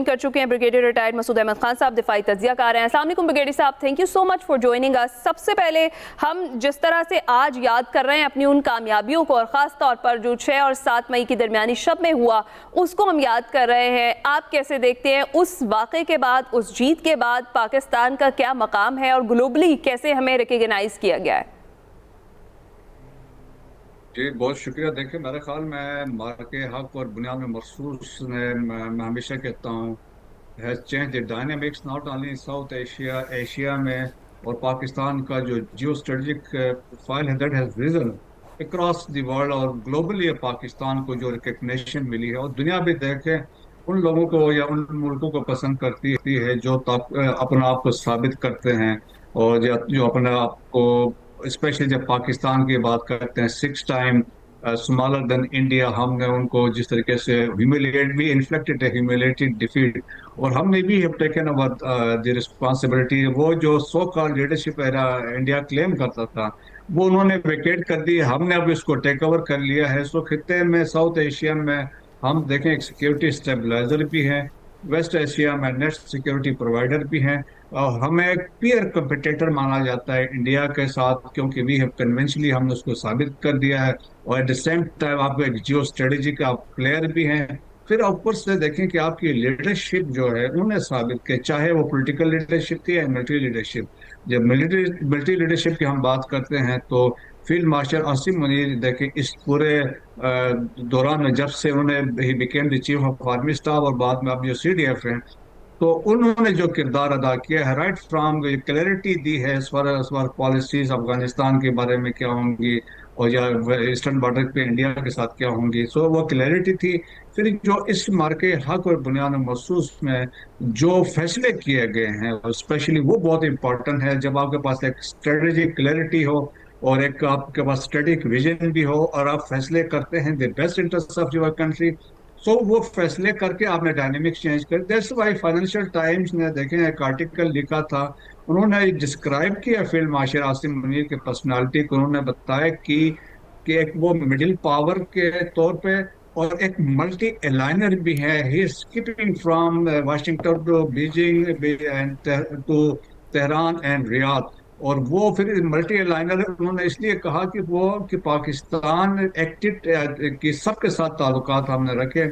Join कर चुके हैं ब्रिगेडियर रिटायर्ड मसूद अहमद खान साहब, दिफाई तज्जिया कार हैं। अस्सलाम वालेकुम ब्रिगेडियर साहब, thank you so much for joining us. सबसे पहले हम जिस तरह से आज याद कर रहे हैं अपनी उन कामयाबियों को, और ख़ास तौर पर जो 6 और 7 मई की दरमियानी शब में हुआ उसको हम याद कर रहे हैं। आप कैसे देखते हैं उस वाक़े के बाद, उस जीत के बाद पाकिस्तान का क्या मकाम है और ग्लोबली कैसे हमें रिकग्नाइज़ किया गया है? जी बहुत शुक्रिया। देखिए मेरे ख्याल में मार्के हक और बुनियाद में मखसूस ने मैं हमेशा कहता हूँ has change the dynamics not only in south Asia Asia में, और पाकिस्तान का जो जियो स्ट्रेटजिक प्रोफाइल है that has region across the world, और ग्लोबली पाकिस्तान को जो रिकग्निशन मिली है। और दुनिया भी देखें उन लोगों को या उन मुल्कों को पसंद करती है जो अपना आप को साबित करते हैं, और जो अपने आप को, स्पेशली जब पाकिस्तान की बात करते हैं, 6 टाइम स्मॉलर देन इंडिया, हमने उनको जिस तरीके से ह्यूमिलिएट भी इन्फ्लेक्टेड ह्यूमिलेटेड डिफीट, और हमने भी have taken our the responsibility. वो जो so called leadership era India claim करता था वो उन्होंने वेकेट कर दी, हमने अब इसको टेक ओवर कर लिया है। सो खित्ते में साउथ एशिया में हम देखें एक सिक्योरिटी स्टेबलाइजर भी हैं, वेस्ट एशिया में नेट सिक्योरिटी प्रोवाइडर भी हैं, और हमें एक पीयर कंपिटिटर माना जाता है इंडिया के साथ, क्योंकि वी हैव कन्वेंशनली हमने उसको साबित कर दिया है। और एट द सेम टाइम आपको एक जियो स्ट्रेटेजी का प्लेयर भी हैं। फिर ऊपर से देखें कि आपकी लीडरशिप जो है उन्हें साबित किया, चाहे वो पॉलिटिकल लीडरशिप थी या मिलिट्री लीडरशिप। जब मिलिट्री लीडरशिप की हम बात करते हैं तो फील्ड मार्शल आसिम मुनीर देखें इस पूरे दौरान में, जब से उन्होंने he became the chief of army staff और बाद में अब जो CDF हैं, तो उन्होंने जो किरदार अदा किया है, राइट फ्रॉम क्लैरिटी दी है इस बार पॉलिसीज अफगानिस्तान के बारे में क्या होंगी, और या ईस्टर्न बॉर्डर पे इंडिया के साथ क्या होंगी, सो वो क्लैरिटी थी। फिर जो इस मार्के हक और बुनियाद महसूस में जो फैसले किए गए हैं, स्पेशली वो बहुत इंपॉर्टेंट है। जब आपके पास एक स्ट्रेटेजिक क्लैरिटी हो और एक आपके पास स्ट्रेटेजिक विजन भी हो, और आप फैसले करते हैं the best interest of your country, so वो फैसले करके आपने डायनेमिक्स चेंज कर। दैट्स वाई फाइनेंशियल टाइम्स ने देखें एक आर्टिकल लिखा था, उन्होंने डिस्क्राइब किया फील्ड मार्शल आसिम मुनीर की पर्सनालिटी को। उन्होंने बताया कि एक वो मिडिल पावर के तौर पे और एक मल्टी अलाइनर भी है। He is skipping from Washington to Beijing and to Tehran and Riyadh. और वो फिर मल्टी अलाइनर उन्होंने इसलिए कहा कि पाकिस्तान एक्टिव कि सबके साथ ताल्लुकात हमने रखे,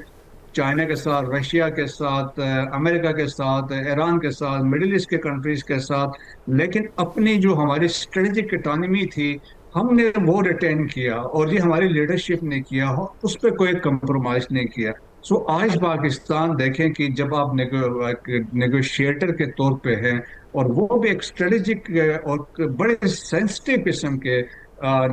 चाइना के साथ, रशिया के साथ, अमेरिका के साथ, ईरान के साथ, मिडिल ईस्ट के कंट्रीज के साथ, लेकिन अपनी जो हमारी स्ट्रेटेजिक इकोनॉमी थी हमने वो रिटेन किया, और ये हमारी लीडरशिप ने किया हो, उस पर कोई कंप्रोमाइज नहीं किया। सो आज पाकिस्तान देखें कि जब आप नेगोशिएटर के तौर पे हैं, और वो भी एक स्ट्रेटेजिक और बड़े सेंसिटिव किस्म के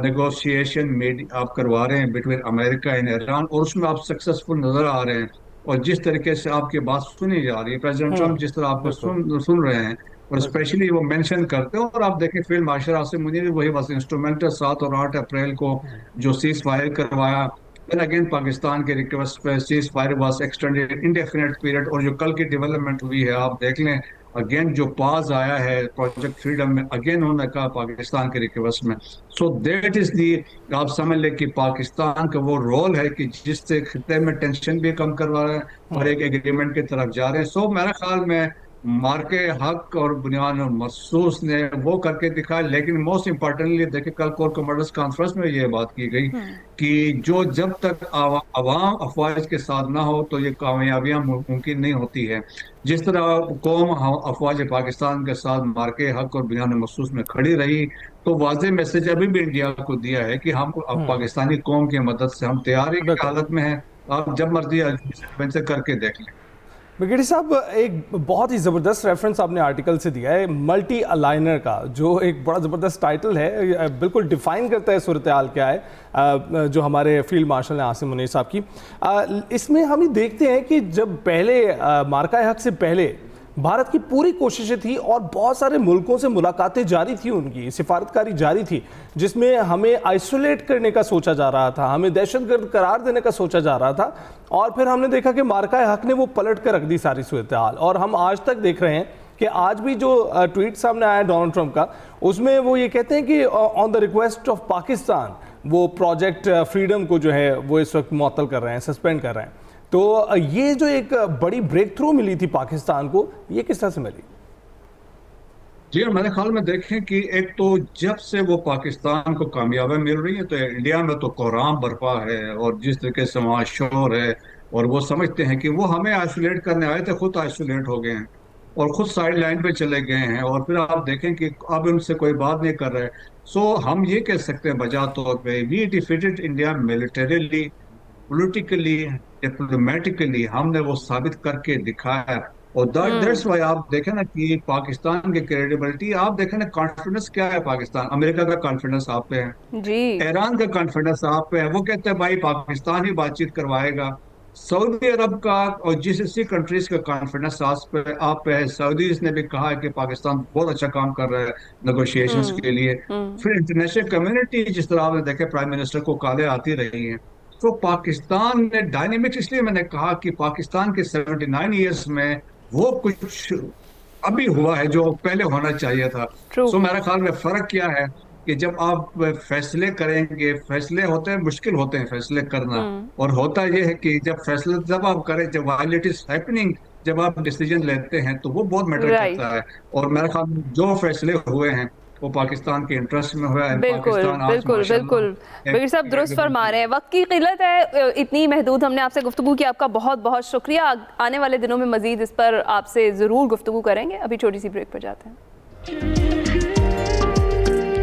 नेगोशिएशन में आप करवा रहे हैं बिटवीन अमेरिका एंड ईरान, और उसमें आप सक्सेसफुल नजर आ रहे हैं। और जिस तरीके से आपकी बात सुनी जा रही है, प्रेसिडेंट ट्रम्प जिस तरह आपको बिल्कुल सुन रहे हैं, और बिल्कुल। स्पेशली वो मेंशन करते हैं, और आप देखें फील्ड मार्शल आसिम मुनीर वही बस इंस्ट्रूमेंटल 7 और 8 अप्रैल को जो सीज फायर करवाया। फिर अगेन पाकिस्तान के रिक्वेस्ट पे cease fire was extended indefinite period, और जो कल की डेवलपमेंट हुई है आप देख लें, अगेन जो पाज आया है प्रोजेक्ट फ्रीडम में, अगेन उन्होंने कहा पाकिस्तान के रिक्वेस्ट में। सो दैट इज दी, आप समझ लें कि पाकिस्तान का वो रोल है कि जिससे खिते में टेंशन भी कम करवा रहे हैं और एक एग्रीमेंट की तरफ जा रहे हैं। सो मेरे ख्याल में मार्के हक और बुनियाद महसूस ने वो करके दिखाया। लेकिन मोस्ट इम्पोर्टेंटली देखिए कल कोर कमांडर्स कॉन्फ्रेंस में ये बात की गई कि जो जब तक अवाम अफवाज के साथ ना हो तो ये कामयाबियां मुमकिन नहीं होती है। जिस तरह कौम अफवाज पाकिस्तान के साथ मार्के हक और बुनियाद महसूस में खड़ी रही, तो वाज़ेह मैसेज अभी भी इंडिया को दिया है कि हम अब पाकिस्तानी कौम की मदद से हम तैयारी की बिल्कुल हालत में हैं। आप जब मर्जी एडवेंचर करके देख लें। ब्रिगेडियर साहब, एक बहुत ही ज़बरदस्त रेफरेंस आपने आर्टिकल से दिया है मल्टी अलाइनर का, जो एक बड़ा ज़बरदस्त टाइटल है, बिल्कुल डिफाइन करता है सूरत हाल क्या है जो हमारे फील्ड मार्शल हैं आसिम मुनीर साहब की। इसमें हम ही देखते हैं कि जब पहले मार्का हक से पहले भारत की पूरी कोशिशें थी और बहुत सारे मुल्कों से मुलाकातें जारी थी, उनकी सिफारतकारी जारी थी, जिसमें हमें आइसोलेट करने का सोचा जा रहा था, हमें दहशतगर्द करार देने का सोचा जा रहा था। और फिर हमने देखा कि मार्का हक ने वो पलट कर रख दी सारी सूरत हाल, और हम आज तक देख रहे हैं कि आज भी जो ट्वीट सामने आया डोनाल्ड ट्रंप का, उसमें वो ये कहते हैं कि on the request of Pakistan वो प्रोजेक्ट फ्रीडम को जो है वो इस वक्त मुअत्तल कर रहे हैं, सस्पेंड कर रहे हैं। तो ये जो एक बड़ी ब्रेक थ्रू मिली थी पाकिस्तान को, ये किस तरह से मिली? जी, और मेरे ख्याल में देखें कि एक तो जब से वो पाकिस्तान को कामयाबी मिल रही है तो इंडिया में तो कोहराम बरपा है, और जिस तरीके से वहाँ शोर है, और वो समझते हैं कि वो हमें आइसोलेट करने आए थे, खुद आइसोलेट हो गए हैं और खुद साइड लाइन पे चले गए हैं, और फिर आप देखें कि अब उनसे कोई बात नहीं कर रहे। सो हम ये कह सकते हैं बजा तौर पे, we defeated India militarily, politically, diplomatically, हमने वो साबित करके दिखाया। और दैट्स वाई आप देखें ना कि पाकिस्तान की क्रेडिबिलिटी, आप देखें ना कॉन्फिडेंस क्या है पाकिस्तान, अमेरिका का कॉन्फिडेंस आप पे है, जी। ईरान का कॉन्फिडेंस आप पे है, वो कहते हैं भाई पाकिस्तान ही बातचीत करवाएगा। सऊदी अरब का और जीसीसी कंट्रीज का कॉन्फिडेंस आप पे है, सऊदीज ने भी कहा है कि पाकिस्तान बहुत अच्छा काम कर रहा है नेगोशिएशंस के लिए। फिर इंटरनेशनल कम्युनिटी, जिस तरह आपने देखे प्राइम मिनिस्टर को काले आती रही है, तो पाकिस्तान ने डायनेमिक्स, इसलिए मैंने कहा कि पाकिस्तान के 79 ईयर्स में वो कुछ अभी हुआ है जो पहले होना चाहिए था। ट्रू। सो मेरे ख्याल में फर्क क्या है कि जब आप फैसले करेंगे, फैसले होते हैं, मुश्किल होते हैं फैसले करना, और होता यह है कि जब फैसले जब आप करें, जब वाइल इट इज हैपनिंग, जब आप डिसीजन लेते हैं तो वो बहुत मैटर राइट। करता है। और मेरे ख्याल में जो फैसले हुए हैं वो पाकिस्तान के इंटरेस्ट में हुआ है। बिल्कुल पाकिस्तान आज बिल्कुल माशाल्लाह बिल्कुल, बगीर साहब दुरुस्त फरमा रहे हैं। वक्त की किल्लत है, इतनी महदूद हमने आपसे गुफ्तगू की, आपका बहुत बहुत शुक्रिया। आने वाले दिनों में मजीद इस पर आपसे ज़रूर गुफ्तगू करेंगे। अभी छोटी सी ब्रेक पर जाते हैं।